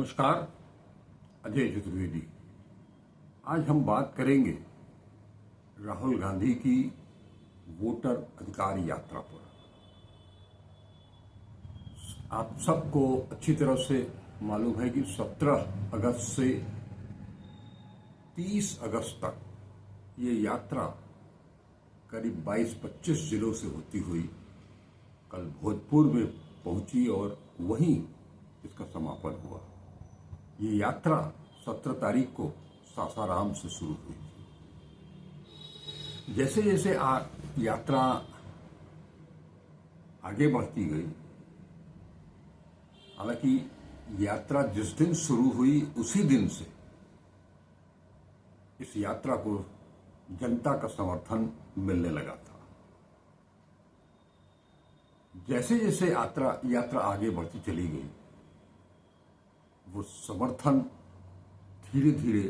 नमस्कार। अजय चतुर्वेदी। आज हम बात करेंगे राहुल गांधी की वोटर अधिकार यात्रा पर। आप सबको अच्छी तरह से मालूम है कि 17 अगस्त से 30 अगस्त तक ये यात्रा करीब 22-25 जिलों से होती हुई कल भोजपुर में पहुंची और वहीं इसका समापन हुआ। ये यात्रा 17 तारीख को सासाराम से शुरू हुई थी। जैसे जैसे यात्रा आगे बढ़ती गई, हालांकि यात्रा जिस दिन शुरू हुई उसी दिन से इस यात्रा को जनता का समर्थन मिलने लगा था। जैसे जैसे यात्रा आगे बढ़ती चली गई, वो समर्थन धीरे धीरे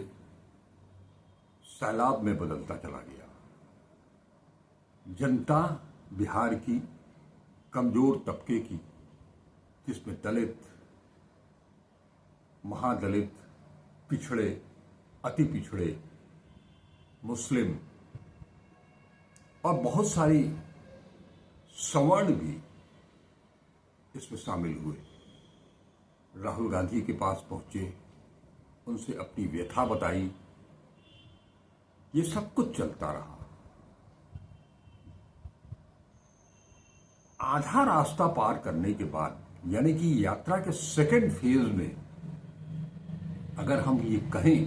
सैलाब में बदलता चला गया। जनता बिहार की कमजोर तबके की, जिसमें दलित, महादलित, पिछड़े, अति पिछड़े, मुस्लिम और बहुत सारी सवर्ण भी इसमें शामिल हुए, राहुल गांधी के पास पहुंचे, उनसे अपनी व्यथा बताई। ये सब कुछ चलता रहा। आधा रास्ता पार करने के बाद, यानी कि यात्रा के सेकेंड फेज में अगर हम ये कहें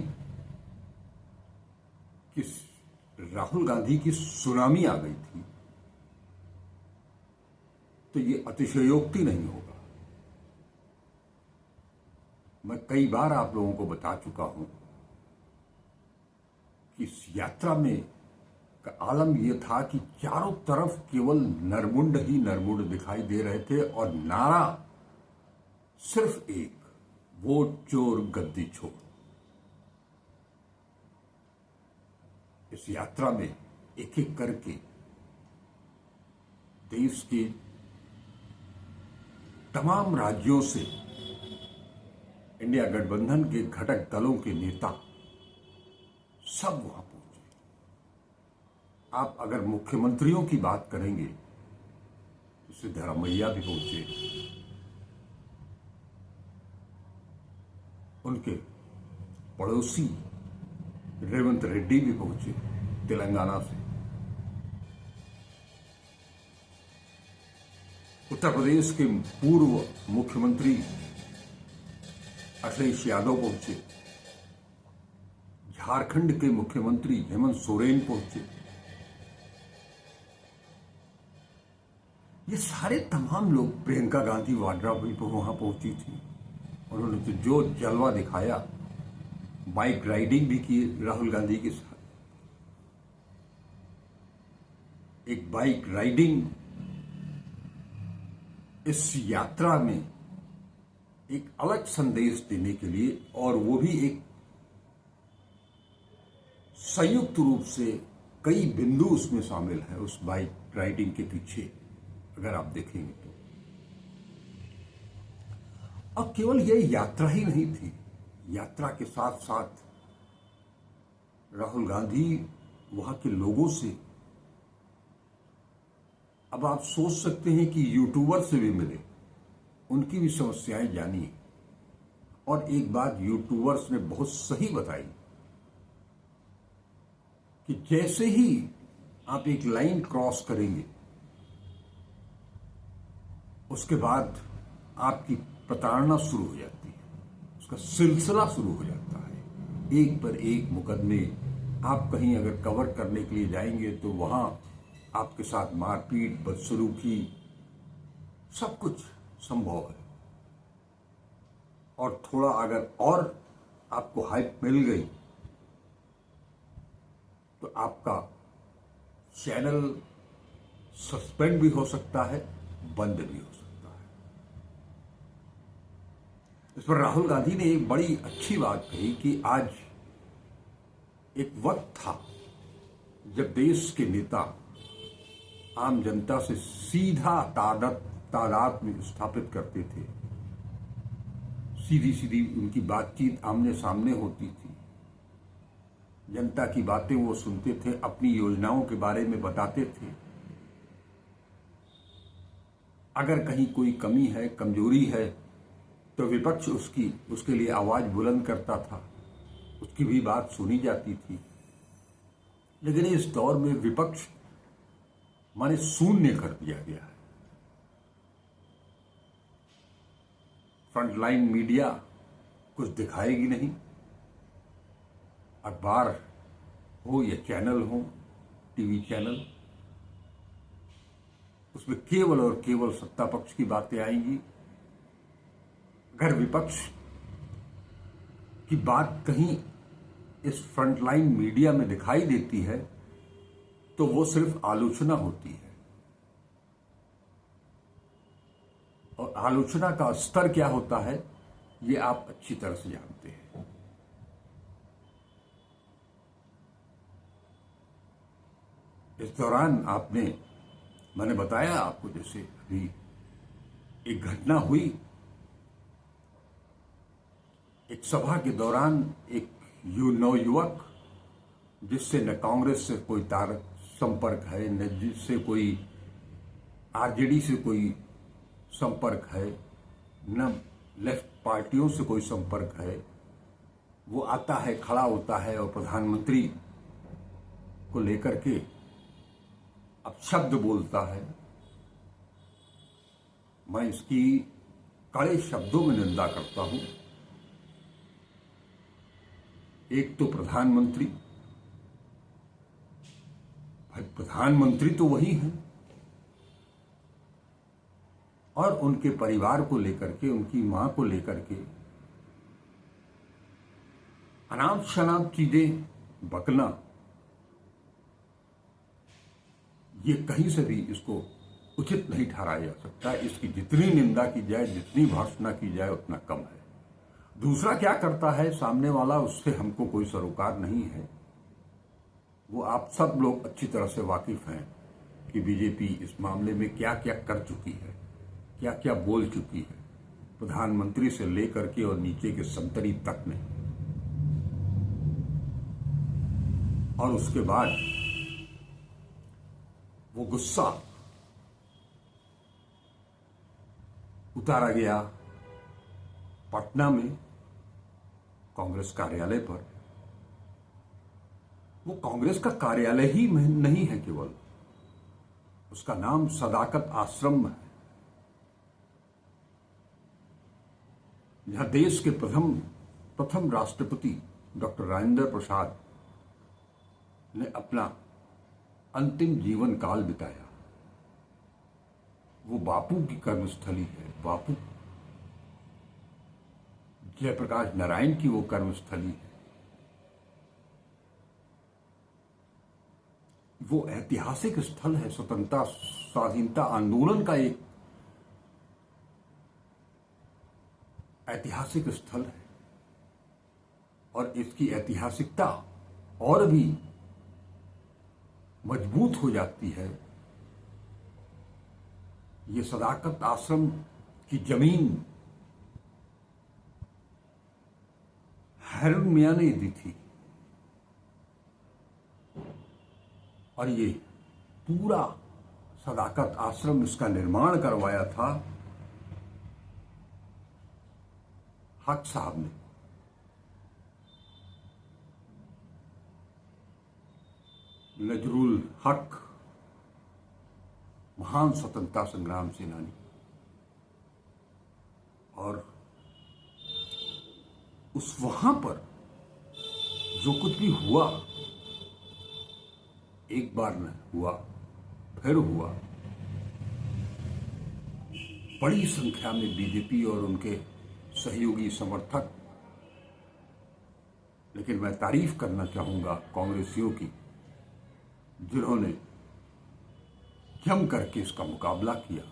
कि राहुल गांधी की सुनामी आ गई थी, तो ये अतिशयोक्ति नहीं होगा। मैं कई बार आप लोगों को बता चुका हूं कि इस यात्रा में का आलम यह था कि चारों तरफ केवल नरमुंड ही नरमुंड दिखाई दे रहे थे और नारा सिर्फ एक, वोट चोर गद्दी छोड़। इस यात्रा में एक एक करके देश के तमाम राज्यों से इंडिया गठबंधन के घटक दलों के नेता सब वहां पहुंचे। आप अगर मुख्यमंत्रियों की बात करेंगे तो सिद्धरामैया भी पहुंचे, उनके पड़ोसी रेवंत रेड्डी भी पहुंचे तेलंगाना से, उत्तर प्रदेश के पूर्व मुख्यमंत्री अखिलेश यादव पहुंचे, झारखंड के मुख्यमंत्री हेमंत सोरेन पहुंचे। ये सारे तमाम लोग, प्रियंका गांधी वाड्रा भी वहां पहुंची थी। उन्होंने तो जो जलवा दिखाया, बाइक राइडिंग भी की राहुल गांधी के साथ। एक बाइक राइडिंग इस यात्रा में एक अलग संदेश देने के लिए, और वो भी एक संयुक्त रूप से कई बिंदु उसमें शामिल है उस बाइक राइडिंग के पीछे, अगर आप देखेंगे तो। अब केवल यह यात्रा ही नहीं थी, यात्रा के साथ साथ राहुल गांधी वहां के लोगों से, अब आप सोच सकते हैं कि यूट्यूबर से भी मिले, उनकी भी समस्याएं जानी। और एक बात यूट्यूबर्स ने बहुत सही बताई कि जैसे ही आप एक लाइन क्रॉस करेंगे, उसके बाद आपकी प्रताड़ना शुरू हो जाती है, उसका सिलसिला शुरू हो जाता है। एक पर एक मुकदमे, आप कहीं अगर कवर करने के लिए जाएंगे तो वहां आपके साथ मारपीट, बदसलूकी, सब कुछ संभव है। और थोड़ा अगर और आपको हाइप मिल गई तो आपका चैनल सस्पेंड भी हो सकता है, बंद भी हो सकता है। इस पर राहुल गांधी ने एक बड़ी अच्छी बात कही कि आज एक वक्त था जब देश के नेता आम जनता से सीधा तादाद में स्थापित करते थे, सीधी सीधी उनकी बातचीत आमने सामने होती थी, जनता की बातें वो सुनते थे, अपनी योजनाओं के बारे में बताते थे। अगर कहीं कोई कमी है, कमजोरी है, तो विपक्ष उसके लिए आवाज बुलंद करता था, उसकी भी बात सुनी जाती थी। लेकिन इस दौर में विपक्ष माने शून्य कर दिया गया है। फ्रंटलाइन मीडिया कुछ दिखाएगी नहीं, अखबार हो या चैनल हो, टीवी चैनल, उसमें केवल और केवल सत्ता पक्ष की बातें आएंगी। अगर विपक्ष की बात कहीं इस फ्रंटलाइन मीडिया में दिखाई देती है तो वो सिर्फ आलोचना होती है, और आलोचना का स्तर क्या होता है ये आप अच्छी तरह से जानते हैं। इस दौरान मैंने बताया आपको, जैसे अभी एक घटना हुई, एक सभा के दौरान एक नवयुवक, जिससे न कांग्रेस से कोई संपर्क है, न जिससे कोई आरजेडी से कोई संपर्क है, न लेफ्ट पार्टियों से कोई संपर्क है, वो आता है, खड़ा होता है और प्रधानमंत्री को लेकर के अपशब्द बोलता है। मैं इसकी कड़े शब्दों में निंदा करता हूं। एक तो प्रधानमंत्री तो वही हैं, और उनके परिवार को लेकर के, उनकी मां को लेकर के अनाप शनाप चीजें बकना, ये कहीं से भी इसको उचित नहीं ठहराया जा सकता। इसकी जितनी निंदा की जाए, जितनी भर्त्सना की जाए, उतना कम है। दूसरा क्या करता है सामने वाला, उससे हमको कोई सरोकार नहीं है। वो आप सब लोग अच्छी तरह से वाकिफ हैं कि बीजेपी इस मामले में क्या क्या कर चुकी है, क्या क्या बोल चुकी है, प्रधानमंत्री से लेकर के और नीचे के संतरी तक में। और उसके बाद वो गुस्सा उतारा गया पटना में कांग्रेस कार्यालय पर। वो कांग्रेस का कार्यालय ही नहीं है केवल, उसका नाम सदाकत आश्रम है, जहां देश के प्रथम राष्ट्रपति डॉक्टर राजेंद्र प्रसाद ने अपना अंतिम जीवन काल बिताया। वो बापू की कर्मस्थली है, बापू जयप्रकाश नारायण की वो कर्मस्थली है। वो ऐतिहासिक स्थल है, स्वतंत्रता स्वाधीनता आंदोलन का एक ऐतिहासिक स्थल है, और इसकी ऐतिहासिकता और भी मजबूत हो जाती है। ये सदाकत आश्रम की जमीन हैरून मियां ने दी थी, और ये पूरा सदाकत आश्रम, इसका निर्माण करवाया था हक साहब ने। नजरुल हक, महान स्वतंत्रता संग्राम सेनानी। और उस वहां पर जो कुछ भी हुआ, एक बार न हुआ, फिर हुआ। बड़ी संख्या में बीजेपी और उनके सहयोगी समर्थक, लेकिन मैं तारीफ करना चाहूंगा कांग्रेसियों की, जिन्होंने जम करके इसका मुकाबला किया,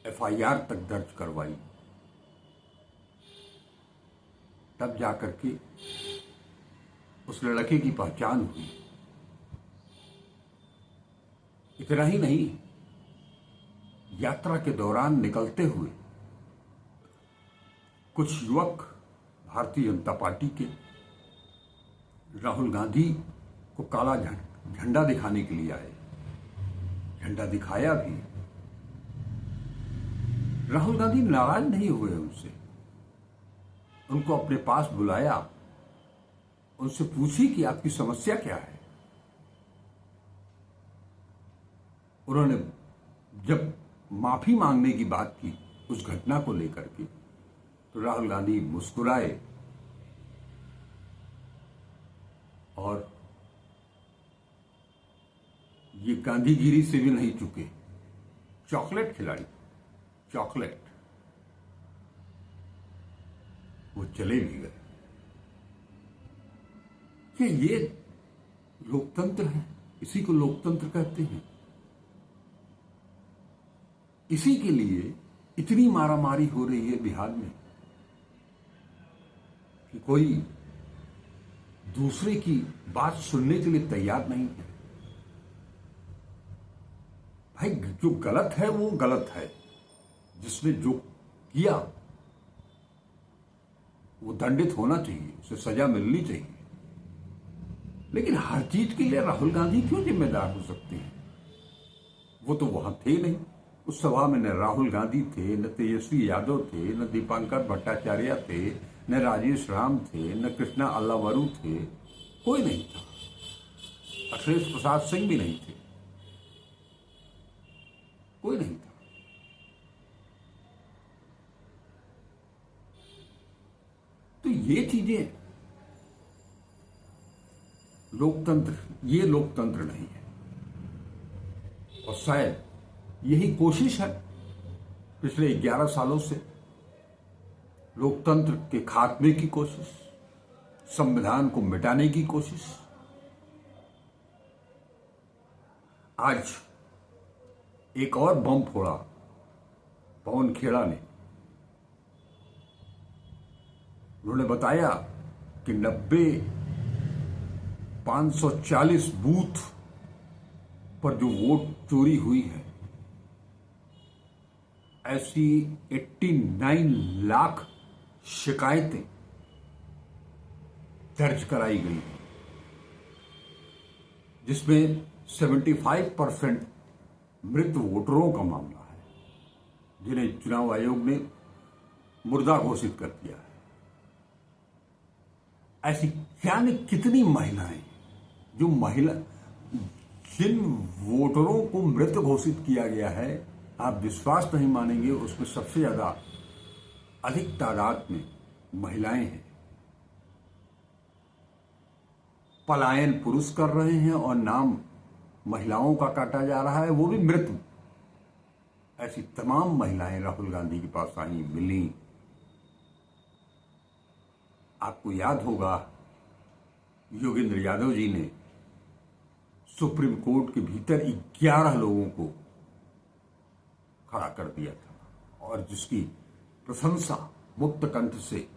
एफआईआर तक दर्ज करवाई, तब जाकर के उस लड़के की पहचान हुई। इतना ही नहीं, यात्रा के दौरान निकलते हुए कुछ युवक भारतीय जनता पार्टी के राहुल गांधी को काला झंडा दिखाने के लिए आए। झंडा दिखाया भी। राहुल गांधी नाराज नहीं हुए उनसे, उनको अपने पास बुलाया, उनसे पूछी कि आपकी समस्या क्या है। उन्होंने जब माफी मांगने की बात की उस घटना को लेकर के, तो राहुल गांधी मुस्कुराए और ये गांधीगिरी से भी नहीं चुके। चॉकलेट खिलाड़ी, चॉकलेट, वो चले भी गए। क्या ये लोकतंत्र है? इसी को लोकतंत्र कहते हैं। इसी के लिए इतनी मारामारी हो रही है बिहार में कि कोई दूसरे की बात सुनने के लिए तैयार नहीं है। भाई, जो गलत है वो गलत है। जिसने जो किया वो दंडित होना चाहिए, उसे सजा मिलनी चाहिए। लेकिन हर चीज के लिए राहुल गांधी क्यों जिम्मेदार हो सकते हैं? वो तो वहां थे नहीं। उस सभा में न राहुल गांधी थे, न तेजस्वी यादव थे, न दीपांकर भट्टाचार्य थे, न राजेश राम थे, न कृष्णा अल्लावरू थे। कोई नहीं था। अखिलेश प्रसाद सिंह भी नहीं थे। कोई नहीं था। तो ये चीजें लोकतंत्र, ये लोकतंत्र नहीं है। और शायद यही कोशिश है पिछले 11 सालों से, लोकतंत्र के खात्मे की कोशिश, संविधान को मिटाने की कोशिश। आज एक और बम फोड़ा पवन खेड़ा ने। उन्होंने बताया कि 540 बूथ पर जो वोट चोरी हुई है, ऐसी 89 लाख शिकायतें दर्ज कराई गई, जिसमें 75% मृत वोटरों का मामला है, जिन्हें चुनाव आयोग ने मुर्दा घोषित कर दिया है। ऐसी जाने कितनी महिलाएं, जिन वोटरों को मृत घोषित किया गया है, आप विश्वास नहीं मानेंगे, उसमें सबसे ज्यादा अधिक तादाद में महिलाएं हैं। पलायन पुरुष कर रहे हैं और नाम महिलाओं का काटा जा रहा है, वो भी मृत। ऐसी तमाम महिलाएं राहुल गांधी के पास आई, मिली। आपको याद होगा, योगेंद्र यादव जी ने सुप्रीम कोर्ट के भीतर 11 लोगों को खड़ा कर दिया था, और जिसकी प्रशंसा मुक्त कंठ से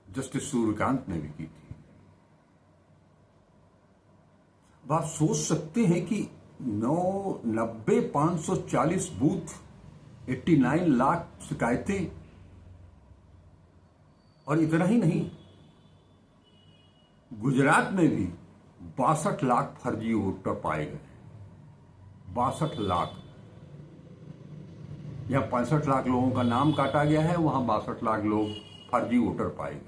जस्टिस सूर्यकांत ने भी की थी। आप सोच सकते हैं कि 540 बूथ, 89 लाख शिकायतें, और इतना ही नहीं, गुजरात में भी 62 लाख फर्जी वोटर पाए गए। 62 लाख। यहां 65 लाख लोगों का नाम काटा गया है, वहां 62 लाख लोग फर्जी वोटर पाए गए।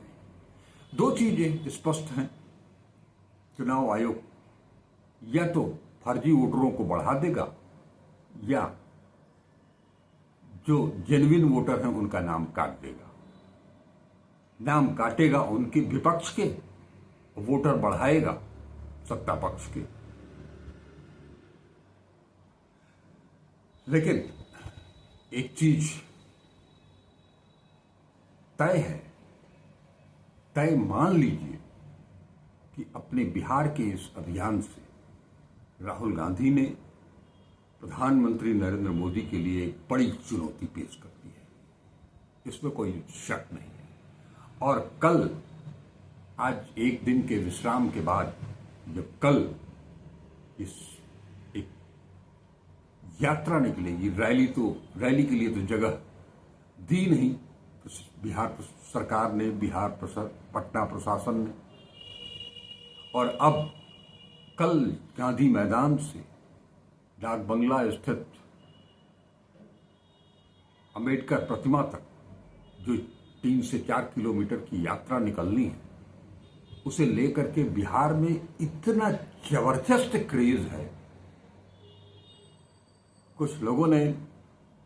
दो चीजें स्पष्ट हैं, चुनाव आयोग या तो फर्जी वोटरों को बढ़ा देगा, या जो जेन्युइन वोटर हैं उनका नाम काट देगा। नाम काटेगा उनके विपक्ष के, वोटर बढ़ाएगा सत्ता पक्ष के। लेकिन एक चीज तय है, तय मान लीजिए कि अपने बिहार के इस अभियान से राहुल गांधी ने प्रधानमंत्री नरेंद्र मोदी के लिए एक बड़ी चुनौती पेश कर दी है, इसमें कोई शक नहीं है। और कल, आज एक दिन के विश्राम के बाद, जब कल इस एक यात्रा निकलेगी, रैली के लिए तो जगह दी नहीं, तो बिहार सरकार ने, पटना प्रशासन ने, और अब कल गांधी मैदान से डाक बंगला स्थित अंबेडकर प्रतिमा तक जो 3 से 4 किलोमीटर की यात्रा निकलनी है, उसे लेकर के बिहार में इतना जबरदस्त क्रेज है। कुछ लोगों ने,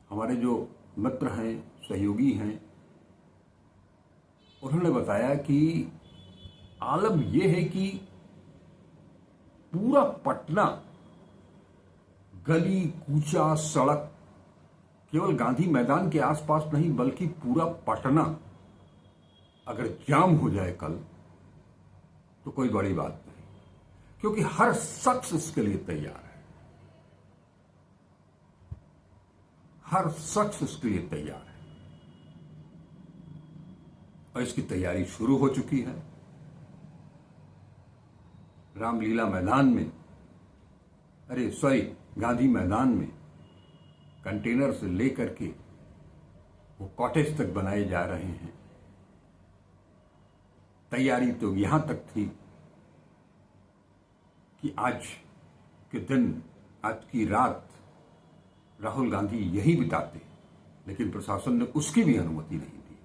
हमारे जो मित्र हैं, सहयोगी हैं, उन्होंने बताया कि आलम यह है कि पूरा पटना, गली कूचा, सड़क, केवल गांधी मैदान के आसपास नहीं बल्कि पूरा पटना अगर जाम हो जाए कल, तो कोई बड़ी बात नहीं, क्योंकि हर शख्स इसके लिए तैयार है। हर शख्स इसके लिए तैयार है और इसकी तैयारी शुरू हो चुकी है। रामलीला मैदान में, गांधी मैदान में कंटेनर से लेकर के वो कॉटेज तक बनाए जा रहे हैं। तैयारी तो यहां तक थी कि आज के दिन, आज की रात राहुल गांधी यही बिताते, लेकिन प्रशासन ने उसकी भी अनुमति नहीं दी।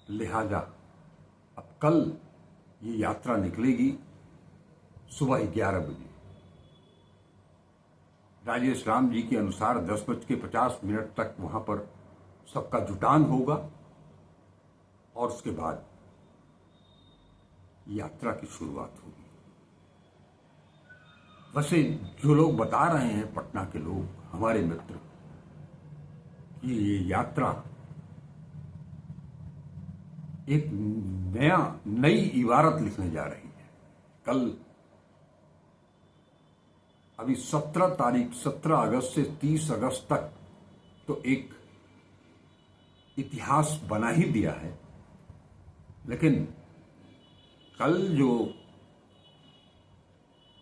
लिहाजा अब कल ये यात्रा निकलेगी सुबह 11 बजे। राजेश राम जी के अनुसार 10:50 तक वहां पर सबका जुटान होगा और उसके बाद यात्रा की शुरुआत होगी। वैसे जो लोग बता रहे हैं, पटना के लोग, हमारे मित्र, कि ये यात्रा एक नई इबारत लिखने जा रही है। कल अभी 17 अगस्त से 30 अगस्त तक तो एक इतिहास बना ही दिया है, लेकिन कल जो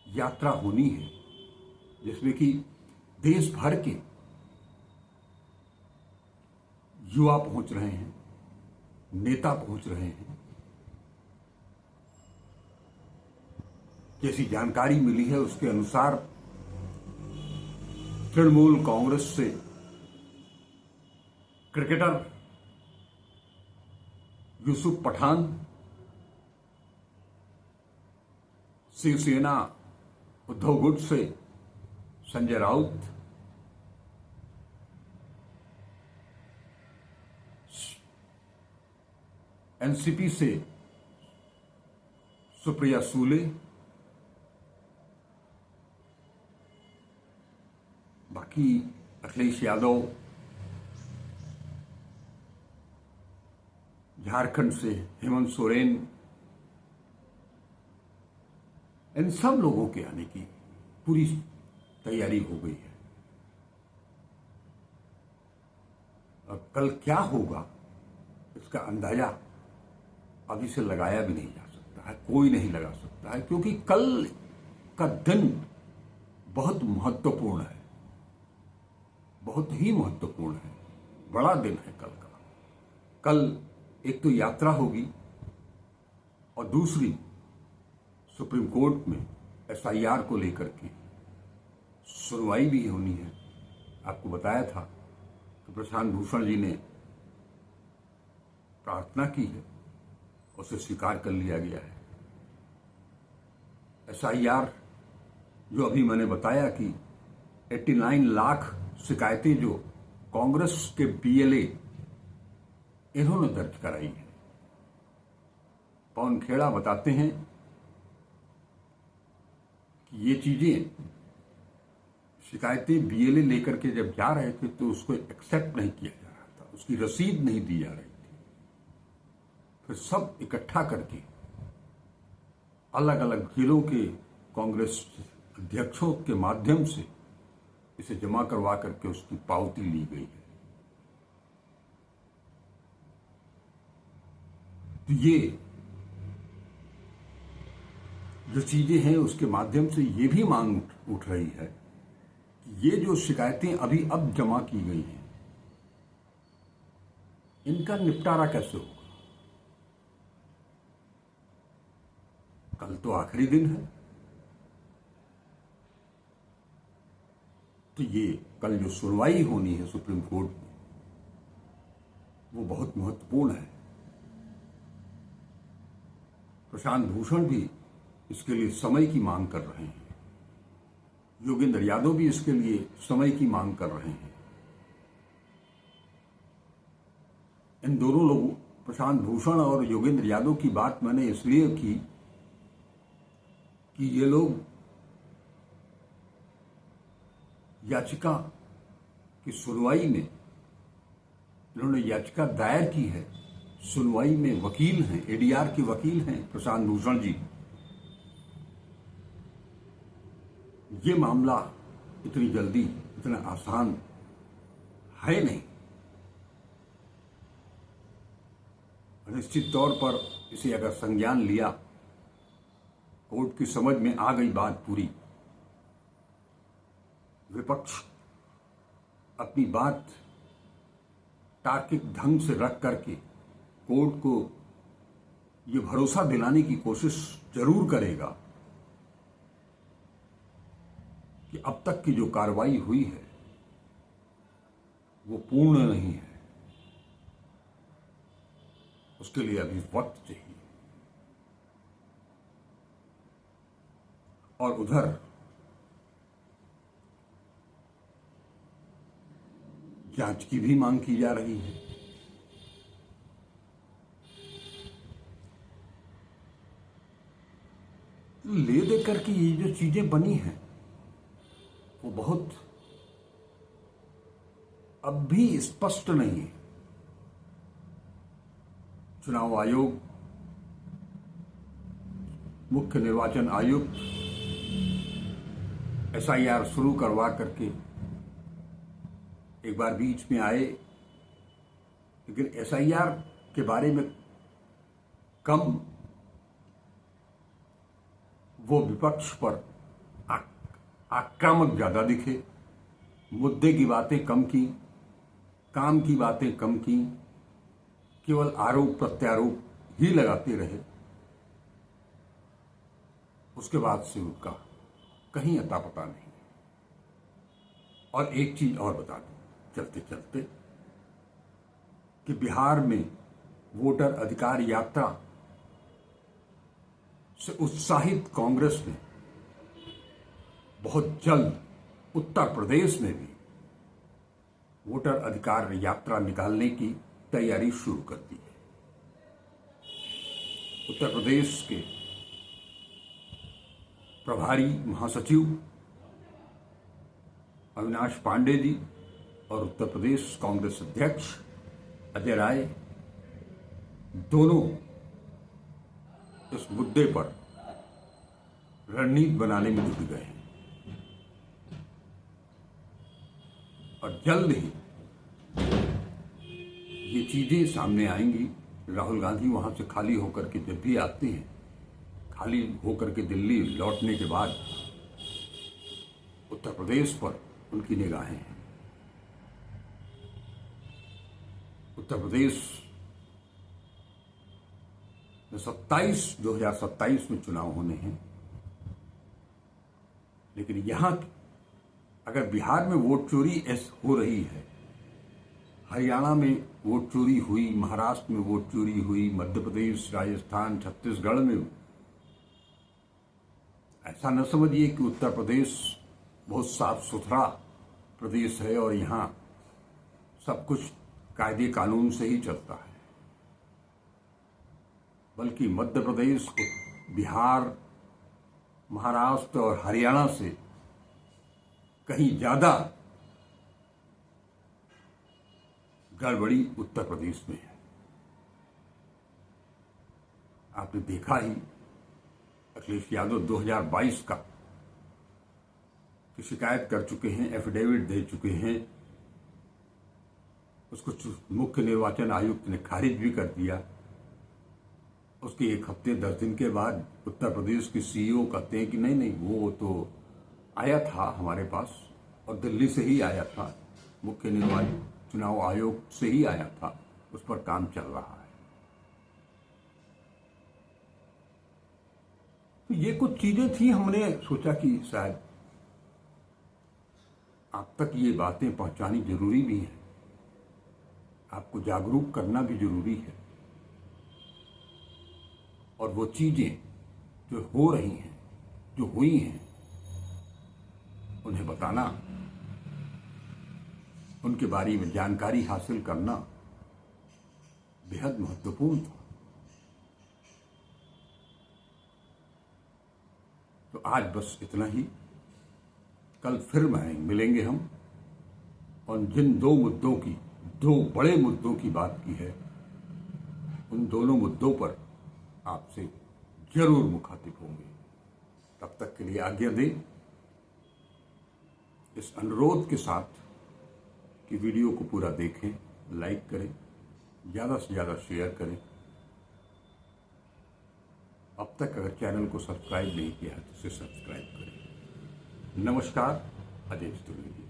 यात्रा होनी है, जिसमें कि देश भर के युवा पहुंच रहे हैं, नेता पहुंच रहे हैं, जैसी जानकारी मिली है उसके अनुसार तृणमूल कांग्रेस से क्रिकेटर यूसुफ पठान, शिवसेना उद्धव गुट से संजय राउत, एनसीपी से सुप्रिया सूले, बाकी अखिलेश यादव, झारखंड से हेमंत सोरेन, इन सब लोगों के आने की पूरी तैयारी हो गई है। अब कल क्या होगा इसका अंदाजा अभी से लगाया भी नहीं जा सकता है, कोई नहीं लगा सकता है, क्योंकि कल का दिन बहुत महत्वपूर्ण है, बहुत ही महत्वपूर्ण है, बड़ा दिन है कल का। कल एक तो यात्रा होगी और दूसरी सुप्रीम कोर्ट में एसआईआर को लेकर के सुनवाई भी होनी है। आपको बताया था कि प्रशांत भूषण जी ने प्रार्थना की है, उसे स्वीकार कर लिया गया है। एसआईआर जो अभी मैंने बताया कि 89 लाख शिकायतें जो कांग्रेस के बीएलए इन्होंने दर्ज कराई है। पवन खेड़ा बताते हैं कि ये चीजें, शिकायतें बीएलए लेकर के जब जा रहे थे तो उसको एक्सेप्ट नहीं किया जा रहा था, उसकी रसीद नहीं दी जा रही थी। फिर सब इकट्ठा करके अलग अलग जिलों के कांग्रेस अध्यक्षों के माध्यम से इसे जमा करवा करके उसकी पावती ली गई है। तो ये जो चीजें हैं उसके माध्यम से ये भी मांग उठ रही है कि ये जो शिकायतें अभी अब जमा की गई हैं, इनका निपटारा कैसे होगा? कल तो आखिरी दिन है, तो ये कल जो सुनवाई होनी है सुप्रीम कोर्ट में, वो बहुत महत्वपूर्ण है। प्रशांत भूषण भी इसके लिए समय की मांग कर रहे हैं, योगेंद्र यादव भी इसके लिए समय की मांग कर रहे हैं। इन दोनों लोगों, प्रशांत भूषण और योगेंद्र यादव की बात मैंने इसलिए की कि ये लोग याचिका की सुनवाई में, इन्होंने याचिका दायर की है, सुनवाई में वकील हैं, एडीआर के वकील हैं प्रशांत भूषण जी। ये मामला इतनी जल्दी, इतना आसान है नहीं। निश्चित तौर पर इसे अगर संज्ञान लिया, कोर्ट की समझ में आ गई बात पूरी, विपक्ष अपनी बात तार्किक ढंग से रख करके कोर्ट को ये भरोसा दिलाने की कोशिश जरूर करेगा कि अब तक की जो कार्रवाई हुई है वो पूर्ण नहीं है, उसके लिए अभी वक्त चाहिए। और उधर जांच की भी मांग की जा रही है। ले दे करके ये जो चीजें बनी हैं वो बहुत अब भी स्पष्ट नहीं है। चुनाव आयोग, मुख्य निर्वाचन आयुक्त एसआईआर शुरू करवा करके एक बार बीच में आए, लेकिन एसआईआर के बारे में कम वो विपक्ष पर आक्रामक ज्यादा दिखे, मुद्दे की बातें कम की, काम की बातें कम की, केवल आरोप प्रत्यारोप ही लगाते रहे। उसके बाद से उनका कहीं अता पता नहीं। और एक चीज और बता दूं चलते चलते कि बिहार में वोटर अधिकार यात्रा से उत्साहित कांग्रेस ने बहुत जल्द उत्तर प्रदेश में भी वोटर अधिकार यात्रा निकालने की तैयारी शुरू कर दी है। उत्तर प्रदेश के प्रभारी महासचिव अविनाश पांडे जी और उत्तर प्रदेश कांग्रेस अध्यक्ष अजय राय दोनों इस मुद्दे पर रणनीति बनाने में जुट गए हैं और जल्द ही ये चीजें सामने आएंगी। राहुल गांधी वहां से खाली होकर के जब भी आते हैं, खाली होकर के दिल्ली लौटने के बाद उत्तर प्रदेश पर उनकी निगाहें हैं। उत्तर प्रदेश में 2027 में चुनाव होने हैं, लेकिन यहां अगर बिहार में वोट चोरी हो रही है, हरियाणा में वोट चोरी हुई, महाराष्ट्र में वोट चोरी हुई, मध्य प्रदेश, राजस्थान, छत्तीसगढ़ में, ऐसा न समझिए कि उत्तर प्रदेश बहुत साफ सुथरा प्रदेश है और यहां सब कुछ कायदे कानून से ही चलता है। बल्कि मध्य प्रदेश, बिहार, महाराष्ट्र और हरियाणा से कहीं ज्यादा गड़बड़ी उत्तर प्रदेश में है। आपने देखा ही, अखिलेश यादव 2022 का की शिकायत कर चुके हैं, एफिडेविट दे चुके हैं, उसको मुख्य निर्वाचन आयुक्त ने खारिज भी कर दिया। उसके एक हफ्ते 10 दिन के बाद उत्तर प्रदेश के सीईओ कहते हैं कि नहीं नहीं, वो तो आया था हमारे पास और दिल्ली से ही आया था, मुख्य निर्वाचन चुनाव आयोग से ही आया था, उस पर काम चल रहा है। तो ये कुछ चीजें थी, हमने सोचा कि शायद आप तक ये बातें पहुंचानी जरूरी भी है, आपको जागरूक करना भी जरूरी है। और वो चीजें जो हो रही हैं, जो हुई हैं, उन्हें बताना, उनके बारे में जानकारी हासिल करना बेहद महत्वपूर्ण था। तो आज बस इतना ही। कल फिर मिलेंगे हम, और जिन दो मुद्दों की, दो बड़े मुद्दों की बात की है, उन दोनों मुद्दों पर आपसे जरूर मुखातिब होंगे। तब तक के लिए आज्ञा दें, इस अनुरोध के साथ कि वीडियो को पूरा देखें, लाइक करें, ज़्यादा से ज़्यादा शेयर करें। अब तक अगर चैनल को सब्सक्राइब नहीं किया है तो इसे सब्सक्राइब करें। नमस्कार, अजय चतुर्वेदी।